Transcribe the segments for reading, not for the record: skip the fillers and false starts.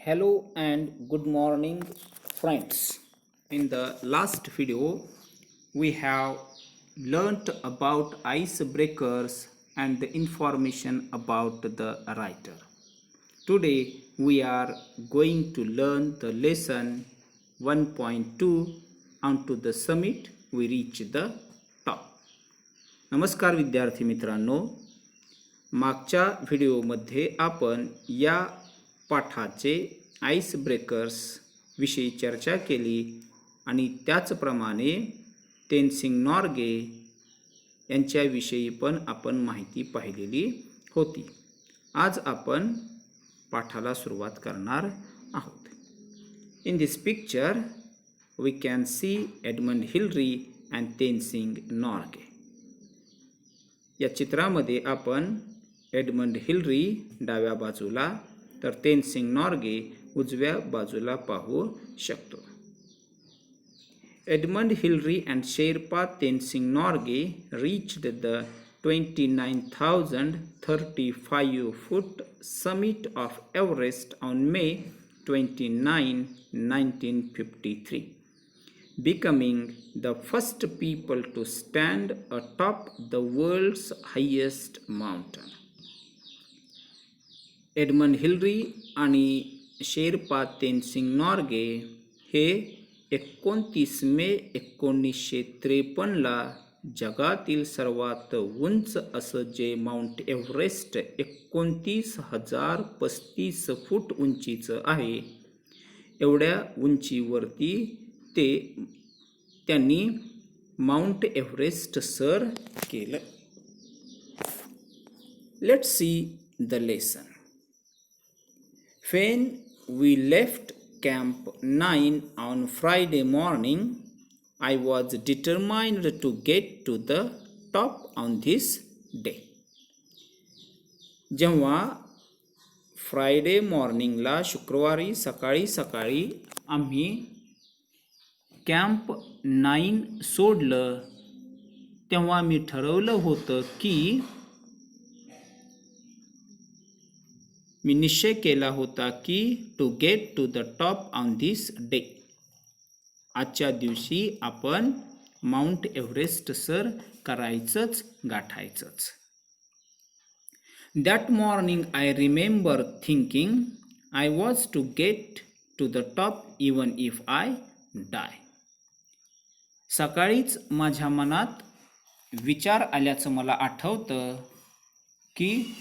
Hello and good morning, friends. In the last video, we have learnt about icebreakers and the information about the writer. Today, we are going to learn the lesson 1.2 onto the summit we reach the top. नमस्कार विद्यार्थी मित्रांनो, मागच्या व्हिडिओमध्ये आपण या पाठाचे ice breakers विषयी चर्चा केली आणि त्याचप्रमाणे तेनसिंग नॉर्गे यांच्याविषयी पण आपण माहिती पाहिलेली होती. आज आपण पाठाला सुरुवात करणार आहोत. In this picture we can see Edmund Hillary and Tenzing Norgay. या चित्रामध्ये आपण एडमंड हिलरी डाव्या बाजूला तर तेनसिंग नॉर्गे उजव्या बाजूला पाहू शकतो. Edmund Hillary and Sherpa Tenzing Norgay reached the 29,035 foot summit of Everest on May 29, 1953, becoming the first people to stand atop the world's highest mountain. Edmund Hillary आणि शेर्पा तेनसिंग नॉर्गे हे 29 मे 1953ला जगातील सर्वात उंच असं जे माउंट एव्हरेस्ट 29,035 फूट उंचीचं आहे, एवढ्या उंचीवरती त्यांनी माउंट एव्हरेस्ट सर केलं. Let's see the lesson. When we left Camp 9 on Friday morning, I was determined to get to the top on this day. जेव्हा फ्रायडे मॉर्निंगला शुक्रवारी सकाळी आम्ही कॅम्प 9 सोडलं, तेव्हा मी ठरवलं होतं की मी निश्चय केला होता की to get to the top on this day. आजच्या दिवशी आपण माउंट एव्हरेस्ट सर करायचंच, गाठायचंच. That morning I remember thinking I was to get to the top even if I die. सकाळीच माझ्या मनात विचार आल्याचं मला आठवतं की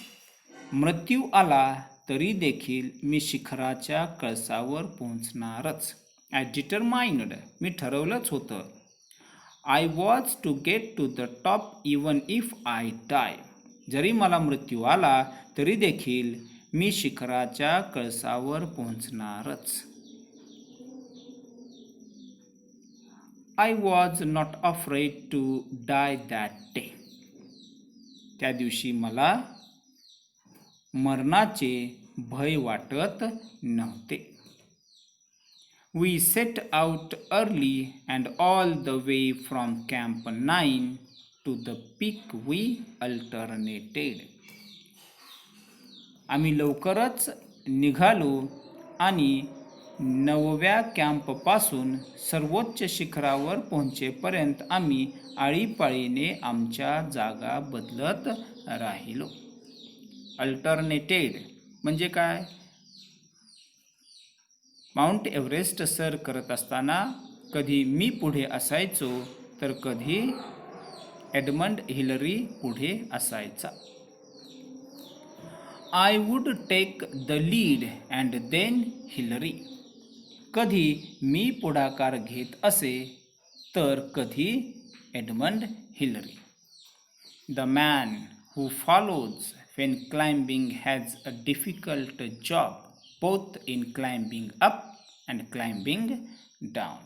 मृत्यू आला तरी देखील मी शिखराच्या कळसावर पोहोचणारच. आय डिटरमाइंड, मी ठरवलंच होतं. I was to get to the top even if I die, जरी मला मृत्यू आला तरी देखील मी शिखराच्या कळसावर पोहोचणारच. I was not afraid to die that day, त्या दिवशी मला मरणाचे भय वाटत नव्हते. We set out early and all the way from camp 9 to the peak we alternated. आम्ही लवकरच निघालो आणि 9व्या कॅम्पपासून सर्वोच्च शिखरावर पोहोचेपर्यंत आम्ही आळीपाळीने आमच्या जागा बदलत राहिलो. अल्टरनेटेड म्हणजे काय? माउंट एव्हरेस्ट सर करत असताना कधी मी पुढे असायचो तर कधी एडमंड हिलरी पुढे असायचा. I would take the lead and then Hillary, कधी मी पुढाकार घेत असे तर कधी Edmund Hillary. The man who follows when climbing has a difficult job both in climbing up and climbing down.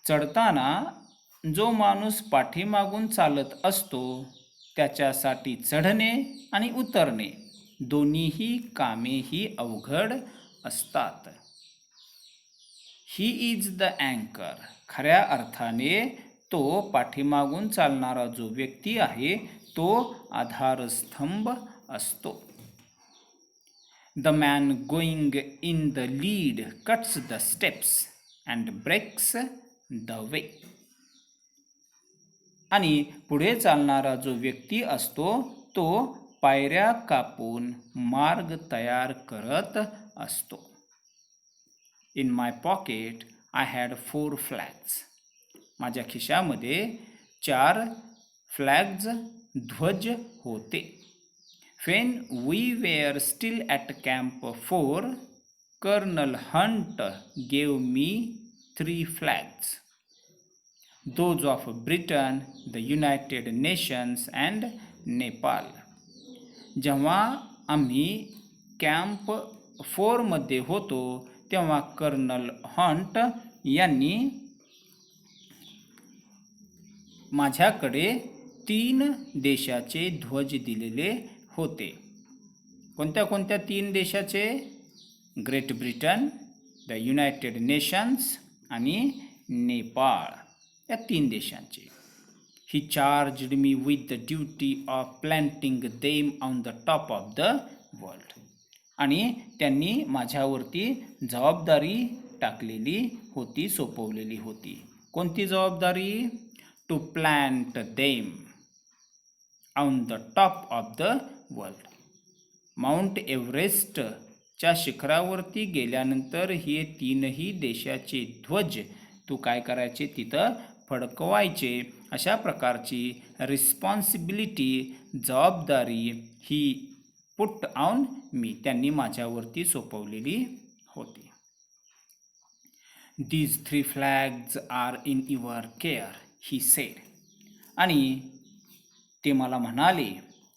चढताना जो माणूस पाठीमागून चालत असतो त्याच्यासाठी चढणे आणि उतरणे दोन्हीही कामेही अवघड असतात. ही इज द अँकर, खऱ्या अर्थाने तो पाठीमागून चालणारा जो व्यक्ती आहे तो आधारस्तंभ असतो. The man going in the lead cuts the steps and breaks the way. आणि पुढे चालणारा जो व्यक्ती असतो तो पायऱ्या कापून मार्ग तयार करत असतो. In my pocket, I had 4 flags. माझ्या खिशामध्ये 4 फ्लॅग्स ध्वज होते. When we were still at Camp 4, Colonel Hunt gave me 3 flags. Those of Britain, the United Nations and Nepal. जेव्हा आम्ही कॅम्प 4 मध्ये होतो तेव्हा कर्नल हंट यांनी माझ्याकडे 3 देशाचे ध्वज दिलेले होते. कोणत्या कोणत्या 3 देशाचे? Great Britain, the United nations आणि नेपाळ, या 3 देशांचे. He charged me with the duty of planting them on the top of the world. आणि त्यांनी माझ्यावरती जबाबदारी टाकलेली होती, सोपवलेली होती. कोणती जबाबदारी? To plant them on the top of the world. Mount एव्हरेस्टच्या शिखरावरती गेल्यानंतर हे 3ही देशाचे ध्वज तू काय करायचे? तिथं फडकवायचे. अशा प्रकारची रिस्पॉन्सिबिलिटी, जबाबदारी ही पुट ऑन मी, त्यांनी माझ्यावरती सोपवलेली होती. These 3 flags are in your care, he said. आणि ते मला म्हणाले,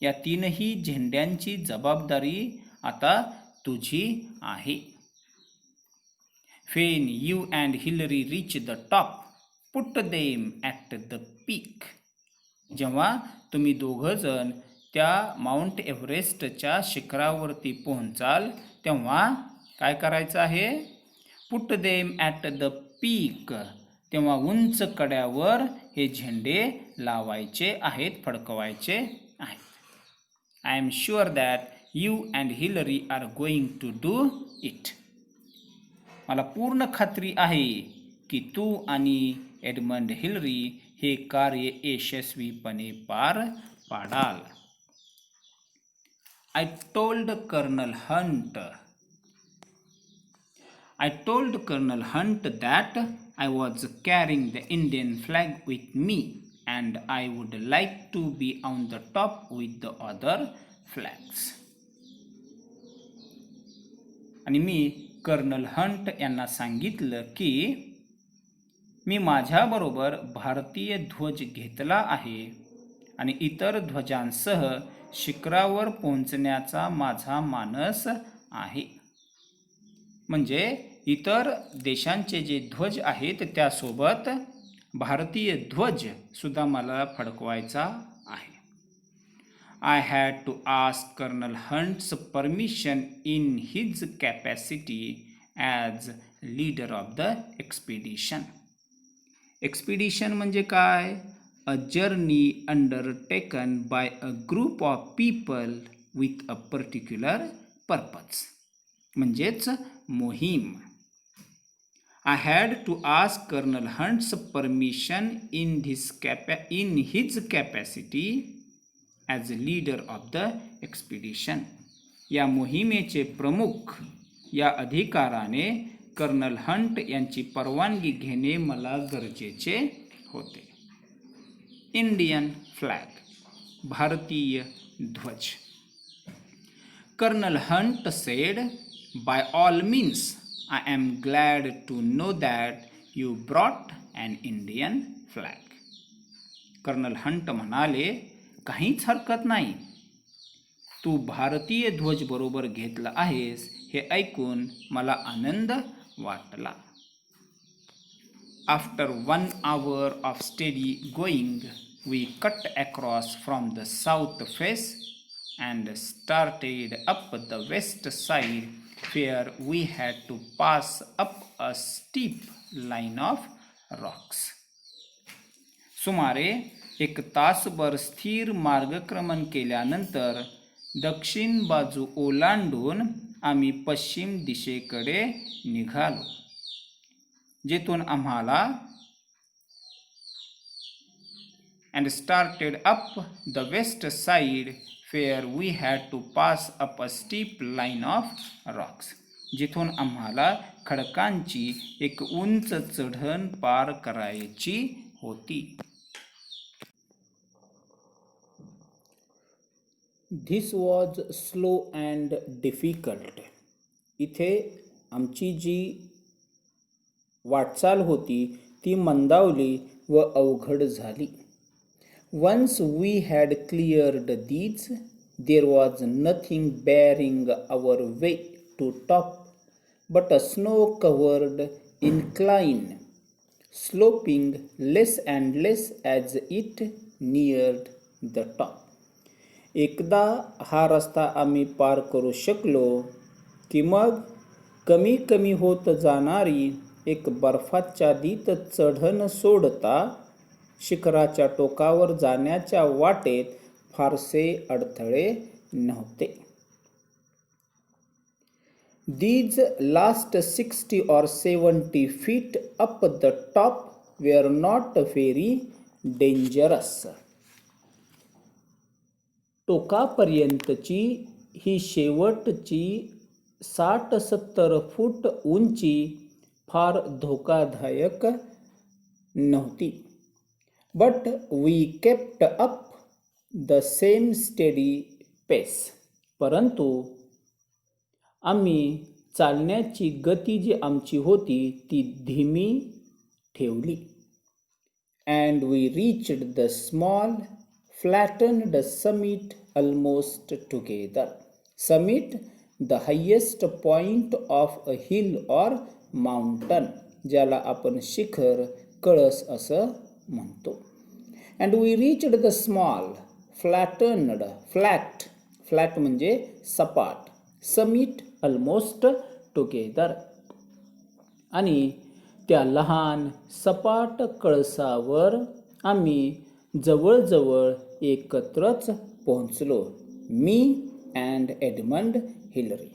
या 3ही झेंड्यांची जबाबदारी आता तुझी आहे. When you and Hillary reach the top, put them at the peak. जेव्हा तुम्ही दोघंजण त्या माउंट एव्हरेस्टच्या शिखरावरती पोहोचाल तेव्हा काय करायचं आहे? Put them at the peak. तेव्हा उंच कड्यावर हे झेंडे लावायचे आहेत, फडकवायचे आहेत. I am sure that you and Hillary are going to do it. मला पूर्ण खात्री आहे की तू आणि एडमंड हिलरी हे कार्य यशस्वीपणे पार पाडाल. I told Colonel Hunt that I was carrying the Indian flag with me and I would like to be on the top with the other flags. आणि मी कर्नल हंट यांना सांगितलं की मी माझ्याबरोबर भारतीय ध्वज घेतला आहे आणि इतर ध्वजांसह शिखरावर पोहोचण्याचा माझा मानस आहे. म्हणजे इतर देशांचे जे ध्वज आहेत त्यासोबत भारतीय ध्वज सुद्धा मला फडकवायचा आहे. I had to ask Colonel Hunt's permission in his capacity as leader of the expedition. Expedition म्हणजे काय? A journey undertaken by a group of people with a particular purpose. म्हणजेच मोहीम. I had to ask Colonel Hunt's permission in his capacity as leader of the expedition. या मोहिमेचे प्रमुख या अधिकाराने colonel Hunt यांची परवानगी घेणे मला गरजेचे होते. इंडियन फ्लॅग, भारतीय ध्वज. Colonel Hunt said, "By all means, I am glad to know that you brought an Indian flag." Colonel Hunt म्हणाले, काहीच हरकत नाही, तू भारतीय ध्वज बरोबर घेतला आहेस हे ऐकून मला आनंद वाटला. After 1 hour of steady going, we cut across from the south face and started up the west side where we had to pass up a steep line of rocks. सुमारे 1 तासभर स्थिर मार्गक्रमण केल्यानंतर दक्षिण बाजू ओलांडून आम्ही पश्चिम दिशेकडे निघालो, जिथून आम्हाला and started up the west side where we had to pass up a steep line of rocks. जिथून आम्हाला खडकांची एक उंच चढण पार करायची होती. This was slow and difficult. इथे आमची जी वाटचाल होती ती मंदावली व अवघड झाली. Once we had cleared these, there was nothing barring our way to top but a snow-covered incline, sloping less and less as it neared the top. एकदा हा रस्ता आम्ही पार करू शकलो की मग कमी कमी होत जाणारी एक बर्फाच्छादित चढण सोडता शिखराच्या टोकावर जाण्याच्या वाटेत फारसे अडथळे नव्हते. These last 60 or 70 feet up the top were not very dangerous. टोकापर्यंतची ही शेवटची 60-70 फूट उंची फार धोकादायक नव्हती. But we kept up the same steady pace. परंतु आम्ही चालण्याची गती जी आमची होती ती धीमी ठेवली. And we reached the small flattened summit almost together. Summit, the highest point of a hill or mountain, ज्याला आपण शिखर कळस असं म्हणतो. And we reached the small flattened flat म्हणजे सपाट, summit almost together, आणि त्या लहान सपाट कळसावर आम्ही जवळजवळ एकत्रच पोहोचलो, मी and Edmund Hillary.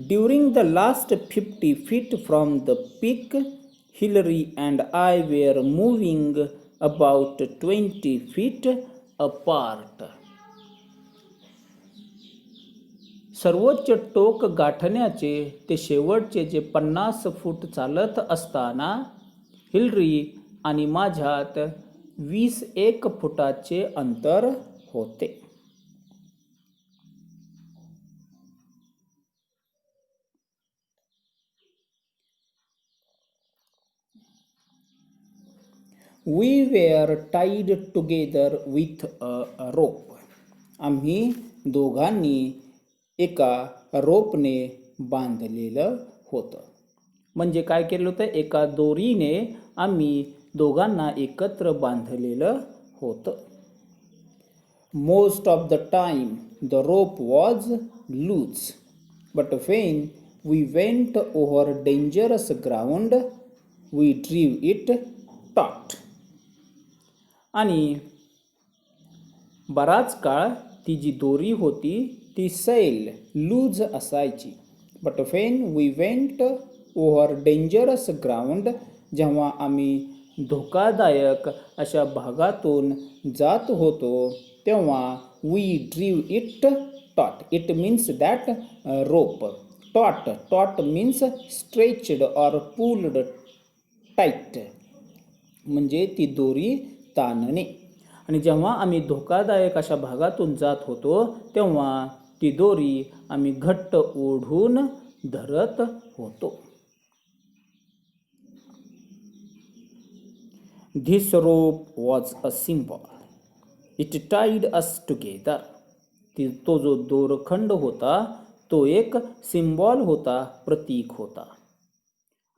During the last 50 feet from the peak, Hillary and I were moving about 20 feet apart. सर्वोच्च टोक गाठण्याचे ते शेवटचे जे 50 फूट चालत असताना हिलरी आणि माझ्यात 21 फुटाचे अंतर होते. We were tied together with a rope. आम्ही दोघांनी एका रोपने बांधलेलं होतं. म्हणजे काय केलं होतं, एका दोरीने आम्ही दोघांना एकत्र बांधलेलं होतं. Most of the time the rope was loose, but when we went over dangerous ground, we drew it taut. आणि बराच काळ ती जी दोरी होती ती सैल लूज असायची. But when we went over dangerous ground, जेव्हा आम्ही धोकादायक अशा भागातून जात होतो तेव्हा we drew it taut. It means that rope. Taut means stretched or pulled tight, म्हणजे ती दोरी ताणणे. आणि जेव्हा आम्ही धोकादायक अशा भागातून जात होतो तेव्हा ती दोरी आम्ही घट्ट ओढून धरत होतो. This rope was a symbol. It tied us together. तो जो दोरखंड होता तो एक सिम्बॉल होता, प्रतीक होता,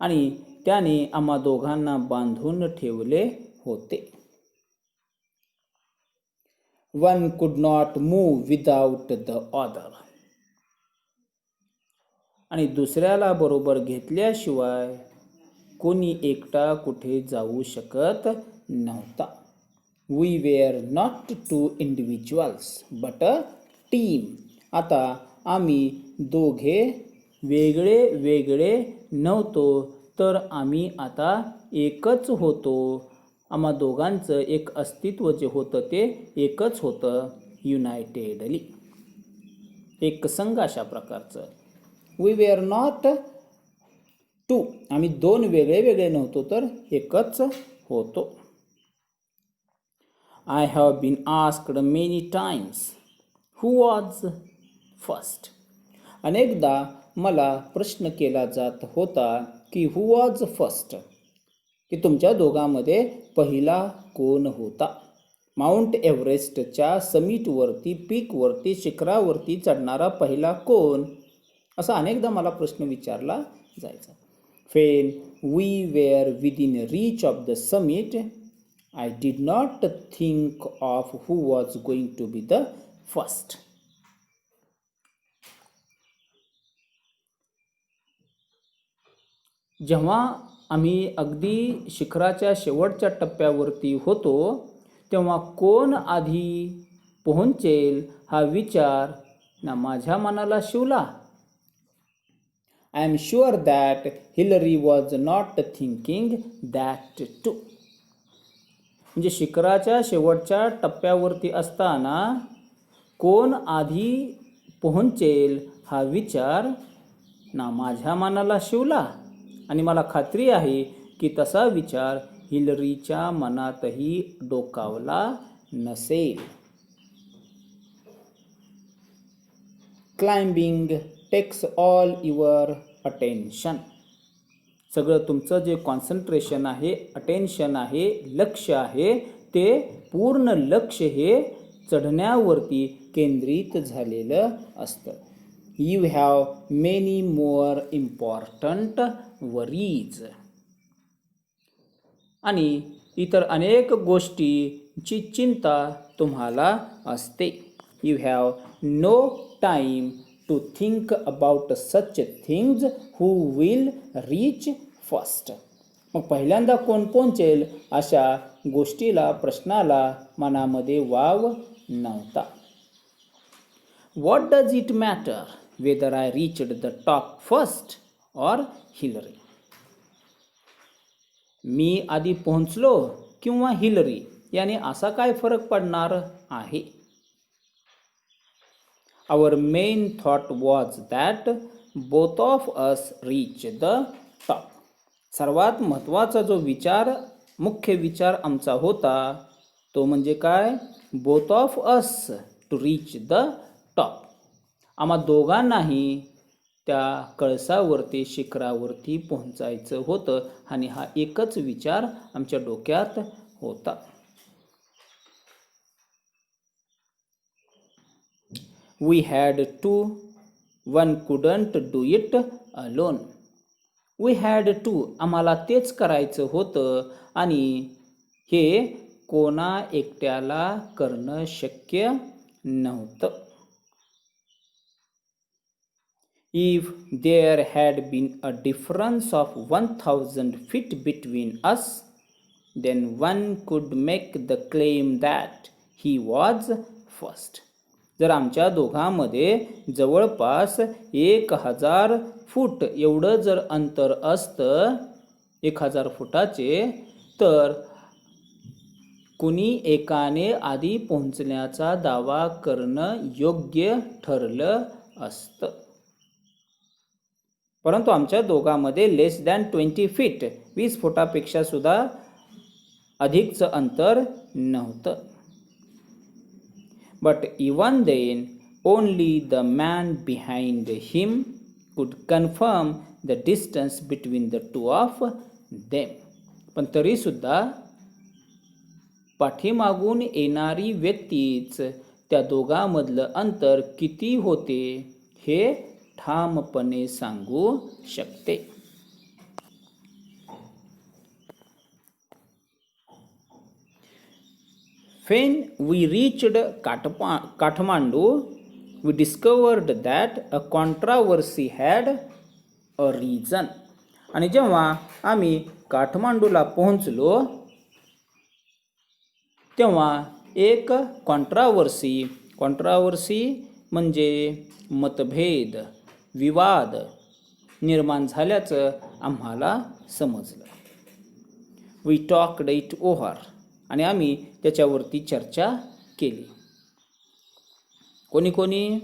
आणि त्याने आम्हा दोघांना बांधून ठेवले होते. One could not move without the other. आणि दुसऱ्याला बरोबर घेतल्याशिवाय कोणी एकटा कुठे जाऊ शकत नव्हता. We were not two individuals but a team. आता आम्ही दोघे वेगळे वेगळे नव्हतो, तर आम्ही आता एकच होतो. आम्हा दोघांचं एक अस्तित्व जे होतं ते एकच होतं, युनायटेडली, एकसंघ अशा प्रकारचं. वी वेअर नॉट टू, आम्ही दोन वेगळे वेगळे नव्हतो, तर एकच होतो. I have been asked many times who was first. अनेकदा मला प्रश्न केला जात होता की हू वॉज फर्स्ट, की तुमच्या दोघांमध्ये पहिला कोण होता. माउंट एव्हरेस्टच्या समिटवरती, पीकवरती, शिखरावरती चढणारा पहिला कोण, असा अनेकदा मला प्रश्न विचारला जायचा. When we were within reach of the summit, I did not think of who was going to be the first. जेव्हा आम्ही अगदी शिखराच्या शेवटच्या टप्प्यावरती होतो, तेव्हा कोण आधी पोहोचेल हा विचार ना माझ्या मनाला शिवला. I am sure that Hillary was not thinking that too. म्हणजे शिखराच्या शेवटच्या टप्प्यावरती असताना कोण आधी पोहोचेल हा विचार ना माझ्या मनाला शिवला, आणि मला खात्री आहे की तसा विचार हिलरीच्या मनातही डोकावला नसेल. Climbing takes all your attention. सगळं तुमचं जे कॉन्सन्ट्रेशन आहे, अटेन्शन आहे, लक्ष आहे, ते पूर्ण लक्ष हे चढण्यावरती केंद्रित झालेलं असतं. You have many more important worries. आणि इतर अनेक गोष्टींची चिंता तुम्हाला असते. You have no time to think about such things who will reach first. मग पहिल्यांदा कोण पोहोचेल अशा गोष्टीला, प्रश्नाला मनामध्ये वाव नव्हता. What does it matter whether I reached the top first or Hillary? मी आधी पोहोचलो किंवा हिलरी, याने असा काय फरक पडणार आहे. Our main thought was that both of us reach the top. सर्वात महत्त्वाचा जो विचार, मुख्य विचार आमचा होता तो म्हणजे काय, both of us to reach the top. आम्हा दोघांनाही त्या कळसावरती, शिखरावरती पोहोचायचं होतं, आणि हा एकच विचार आमच्या डोक्यात होता. We had to, one couldn't do it alone. We had to, आम्हाला तेच करायचं होतं, आणि हे कोणा एकट्याला करणं शक्य नव्हतं. If there had been a difference of 1000 feet between us, then one could make the claim that he was first. जर आमच्या दोघांमध्ये जवळपास 1000 फूट एवढं जर अंतर असतं, 1000 फुटाचे, तर कुणी एकाने आधी पोहोचण्याचा दावा करणं योग्य ठरलं असतं. परंतु आमच्या दोघांमध्ये लेस दॅन 20 फीट, 20 फुटापेक्षा सुद्धा अधिकचं अंतर नव्हतं. But even then, only the man behind him could confirm the distance between the two of them. पण तरी सुद्धा पाठीमागून येणारी व्यक्तीच त्या दोघांमधलं अंतर किती होते हे ठामपणे सांगू शकते. When we reached Kathmandu, we discovered that a controversy had a reason. आणि जेव्हा आम्ही काठमांडूला पोहोचलो तेव्हा एक कॉन्ट्रावर्सी म्हणजे मतभेद, विवाद निर्माण झाल्याचं आम्हाला समजलं. वी टॉक्ड इट ओव्हर, आणि आम्ही त्याच्यावरती चर्चा केली. कोणी?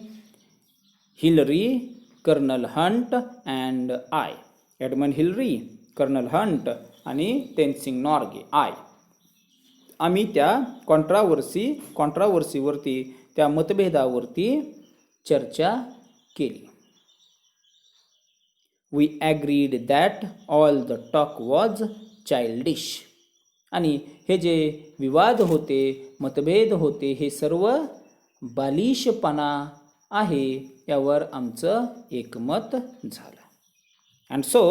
Hillary, colonel Hunt and I. Edmund Hillary, colonel Hunt आणि तेनसिंग नॉर्गे, आय. आम्ही त्या कॉन्ट्रावर्सीवरती, त्या मतभेदावरती चर्चा केली. We agreed that all the talk was childish. आणि हे जे विवाद होते, मतभेद होते, हे सर्व बालिशपणा आहे यावर आमचं एकमत झालं. And so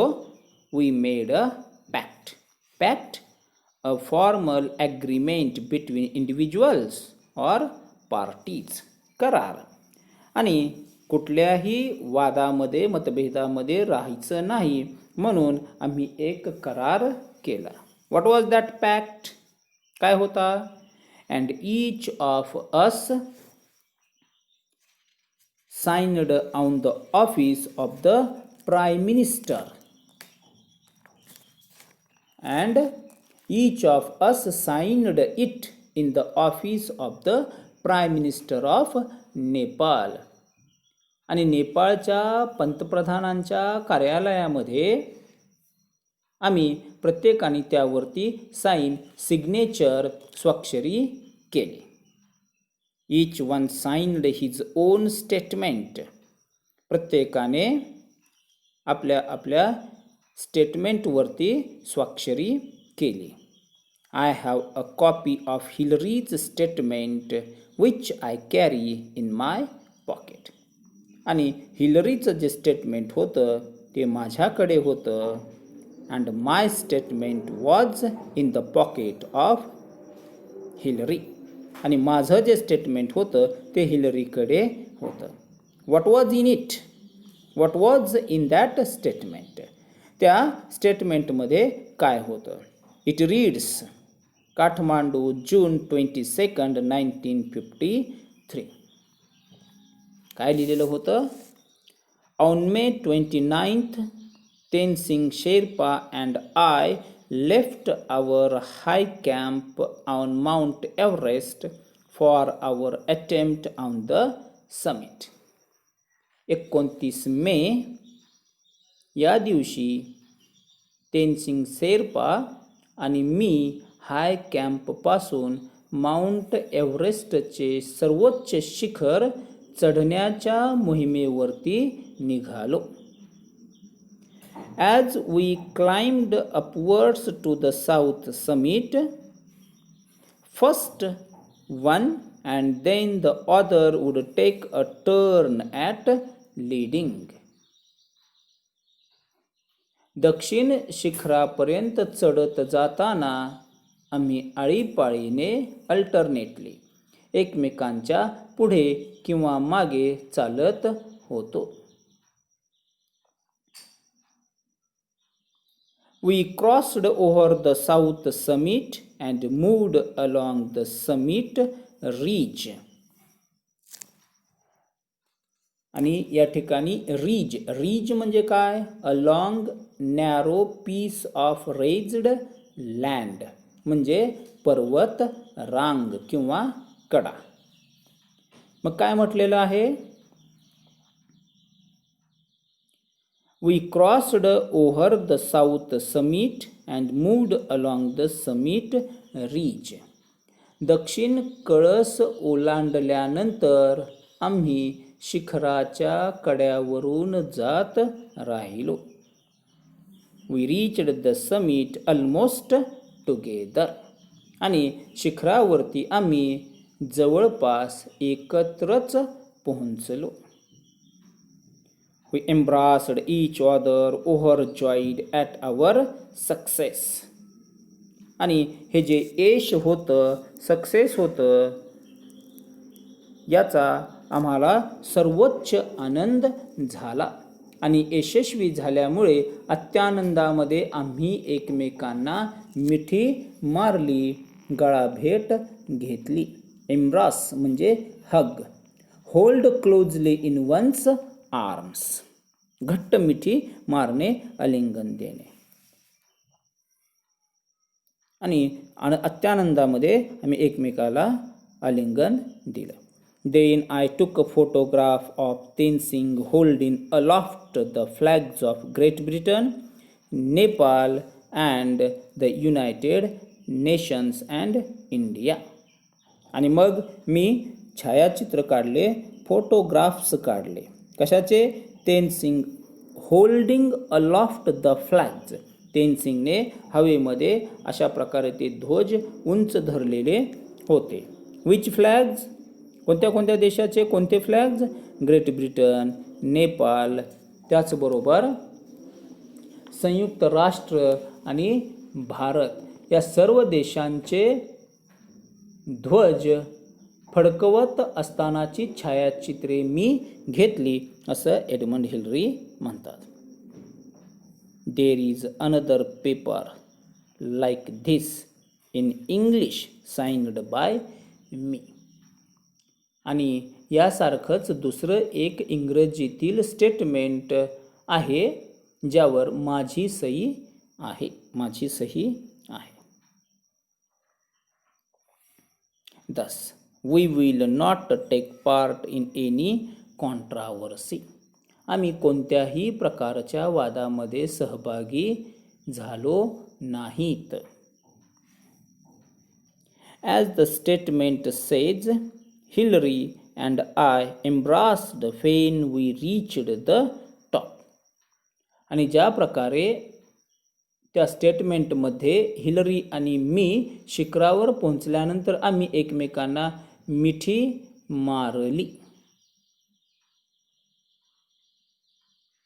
we made a pact, a formal agreement between individuals or parties, करार. आणि कुठल्याही वादामध्ये, मतभेदामध्ये राहायचं नाही म्हणून आम्ही एक करार केला. What was that pact? काय होता? And each of us signed on the office of the Prime Minister, and each of us signed it in the office of the Prime Minister of Nepal. आणि नेपाळच्या पंतप्रधानांच्या कार्यालयामध्ये आम्ही प्रत्येकाने त्यावरती signature, स्वाक्षरी केली. Each one signed his own statement. प्रत्येकाने आपल्या स्टेटमेंटवरती स्वाक्षरी केली. I have a copy of Hillary's statement which I carry in my pocket. आणि हिलरीचं जे स्टेटमेंट होतं ते माझ्याकडे होतं. And my statement was in the pocket of Hillary. आणि माझं जे स्टेटमेंट होतं ते हिलरीकडे होतं. What was in it? What was in that statement? त्या स्टेटमेंटमध्ये काय होतं? इट रीड्स, काठमांडू, जून 22, 1953. काय लिहिलेलं होतं? On May 29, Tenzing Sherpa and I left our high camp on Mount Everest for our attempt on the summit. 29 मे या दिवशी तेनसिंग शेर्पा आणि मी हाय कॅम्पपासून माउंट एव्हरेस्टचे सर्वोच्च शिखर चढण्याच्या मोहिमेवरती निघालो. As we climbed upwards to the south summit, first one and then the other would take a turn at leading. दक्षिण शिखरापर्यंत चढत जाताना आम्ही आळीपाळीने अल्टरनेटली एकमेकांच्या पुढे किंवा मागे चालत होतो. We crossed over the south summit and moved along the summit ridge. आणि या ठिकाणी रीज म्हणजे काय? A long narrow piece of raised land, म्हणजे पर्वत रांग किंवा कडा. मग काय म्हटलेलं आहे? We crossed over the south summit and moved along the summit ridge. दक्षिण कळस ओलांडल्यानंतर आम्ही शिखराच्या कड्यावरून जात राहिलो. We reached the summit almost together. आणि शिखरावरती आम्ही जवळपास एकत्रच पोहोचलो. We embraced each other, overjoyed at our success. आणि हे जे यश होतं, सक्सेस होतं, याचा आम्हाला सर्वोच्च आनंद झाला. आणि यशस्वी झाल्यामुळे अत्यानंदामध्ये आम्ही एकमेकांना मिठी मारली, गळाभेट घेतली. एम्ब्रास म्हणजे hug. Hold closely in one's arms, घट्ट मिठी मारणे, आलिंगन देणे. आणि अत्यानंदामध्ये आम्ही एकमेकाला आलिंगन दिलं. Then I took a photograph of Tenzing holding aloft the flags of Great Britain, Nepal and the United Nations and India. आणि मग मी छायाचित्र काढले, फोटोग्राफ्स काढले. कशाचे? Tenzing holding aloft the flags. तेनसिंगने हवेमध्ये अशा प्रकारे ते ध्वज उंच धरलेले होते. Which flags? कोणत्या कोणत्या देशाचे कोणते फ्लॅग्स? ग्रेट ब्रिटन, नेपाळ, त्याचबरोबर संयुक्त राष्ट्र आणि भारत या सर्व देशांचे ध्वज फडकवत असतानाची छायाचित्रे मी घेतली, असं एडमंड हिलरी म्हणतात. There is another paper like this in English signed by me. आणि यासारखंच दुसरं एक इंग्रजीतील स्टेटमेंट आहे ज्यावर माझी सही आहे. Thus, we will not take part in any controversy. आम्ही कोणत्याही प्रकारच्या वादामध्ये सहभागी झालो नाहीत. As the statement says, Hillary and I embraced when we reached the top. आणि ज्या प्रकारे त्या स्टेटमेंटमध्ये हिलरी आणि मी शिखरावर पोहोचल्यानंतर आम्ही एकमेकांना मिठी मारली.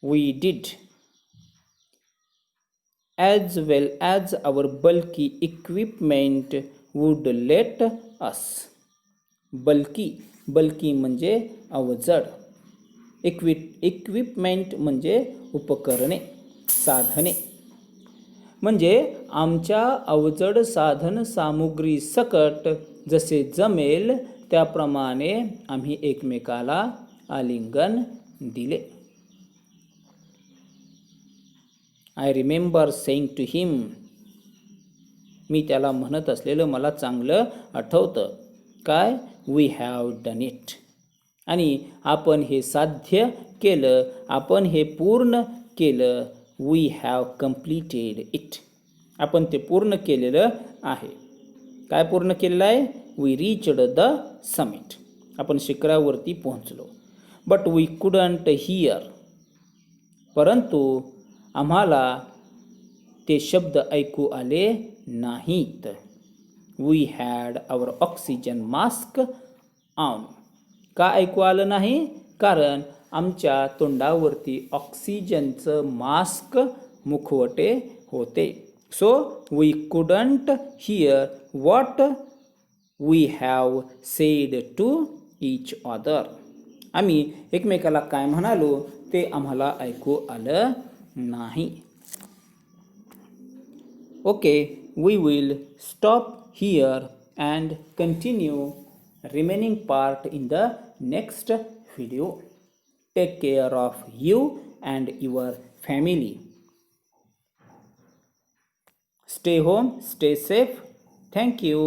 We did, as well as our bulky equipment would let us. Bulky म्हणजे अवजड, इक्विपमेंट म्हणजे उपकरणे, साधने. म्हणजे आमच्या अवजड साधन सामुग्री सकट जसे जमेल त्याप्रमाणे आम्ही एकमेकाला आलिंगन दिले. I remember saying to him. मी त्याला म्हणत असलेलं मला चांगलं आठवतं. काय? We have done it. आणि आपण हे साध्य केलं, आपण हे पूर्ण केलं. We have completed it. आपण ते पूर्ण केलेलं आहे. काय पूर्ण केलेलं आहे? We reached the summit. आपण शिखरावरती पोहोचलो. But we couldn't hear. परंतु आम्हाला ते शब्द ऐकू आले नाहीत. We had our oxygen mask on. का ऐकू आलं नाही? कारण आमच्या तोंडावरती ऑक्सिजनचं मास्क, मुखवटे होते. So we couldn't hear what we have said to each other. आम्ही एकमेकाला काय म्हणालो ते आम्हाला ऐकू आलं नाही. Okay, we will stop here and continue remaining part in the next video. Take care of you and your family. Stay home, stay safe. Thank you.